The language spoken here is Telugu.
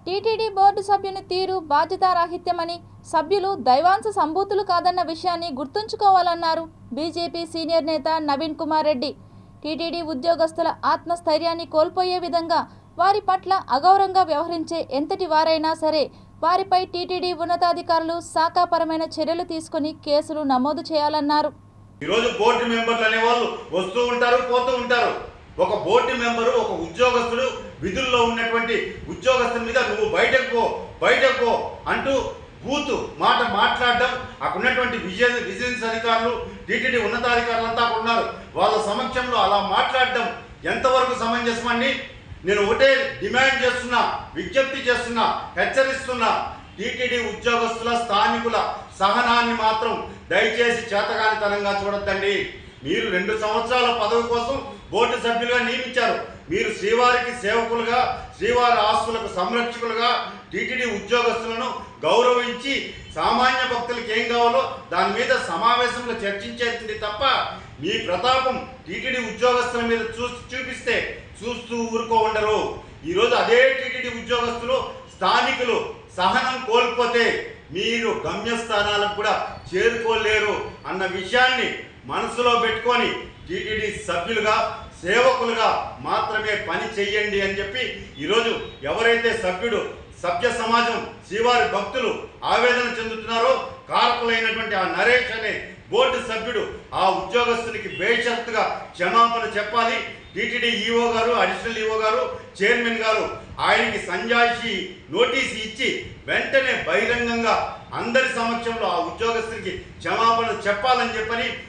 టీటీడీ బోర్డు సభ్యుని తీరు బాధ్యతారాహిత్యమని, సభ్యులు దైవాంశ సంభూతులు కాదన్న విషయాన్ని గుర్తుంచుకోవాలన్నారు బీజేపీ సీనియర్ నేత నవీన్ కుమార్ రెడ్డి. టీటీడీ ఉద్యోగస్తుల ఆత్మస్థైర్యాన్ని కోల్పోయే విధంగా వారి పట్ల అగౌరవంగా వ్యవహరించే ఎంతటి వారైనా సరే వారిపై టీటీడీ ఉన్నతాధికారులు శాఖాపరమైన చర్యలు తీసుకుని కేసులు నమోదు చేయాలన్నారు. ఈరోజు బోర్డు మెంబర్లు అనేవాళ్ళు వస్తూ ఉంటారు, పోతూ ఉంటారు. ఒక బోర్డు మెంబరు, ఒక ఉద్యోగస్తుడు విధుల్లో ఉన్నటువంటి ఉద్యోగస్తుల మీద నువ్వు బయటకు పో అంటూ బూతు మాట మాట్లాడడం, అక్కడ ఉన్నటువంటి విజిలెన్స్ అధికారులు, టీటీడీ ఉన్నతాధికారులంతా ఉన్నారు, వాళ్ళ సమక్షంలో అలా మాట్లాడడం ఎంతవరకు సమంజసమని నేను ఒకటే డిమాండ్ చేస్తున్నా, విజ్ఞప్తి చేస్తున్నా, హెచ్చరిస్తున్నా. టీటీడీ ఉద్యోగస్తుల, స్థానికుల సహనాన్ని మాత్రం దయచేసి చేతగానితనంగా చూడొద్దండి. మీరు 2 సంవత్సరాల పదవి కోసం బోర్డు సభ్యులుగా నియమించారు. మీరు శ్రీవారికి సేవకులుగా, శ్రీవారి ఆస్తులకు సంరక్షకులుగా టీటీడీ ఉద్యోగస్తులను గౌరవించి సామాన్య భక్తులకు ఏం కావాలో దాని మీద సమావేశంలో చర్చించేది తప్ప మీ ప్రతాపం టీటీడీ ఉద్యోగస్తుల మీద చూపిస్తే చూస్తూ ఊరుకో ఉండరు. ఈరోజు అదే టీటీడీ ఉద్యోగస్తులు, స్థానికులు సహనం కోల్పోతే మీరు గమ్యస్థానాలకు కూడా చేరుకోలేరు అన్న విషయాన్ని మనసులో పెట్టుకొని టీటీడీ సభ్యులుగా, సేవకులుగా మాత్రమే పని చెయ్యండి అని చెప్పి ఈరోజు ఎవరైతే సభ్య సమాజం, శ్రీవారి భక్తులు ఆవేదన చెందుతున్నారో కారకులైనటువంటి ఆ నరేష్ అనే బోర్డు సభ్యుడు ఆ ఉద్యోగస్తునికి బేషరతుగా క్షమాపణ చెప్పాలి. టీటీడీ ఈఓ గారు, అడిషనల్ ఈఓ గారు, చైర్మన్ గారు ఆయనకి సంజాయిషి నోటీసు ఇచ్చి వెంటనే బహిరంగంగా అందరి సమక్షంలో ఆ ఉద్యోగస్తునికి క్షమాపణ చెప్పాలని చెప్పని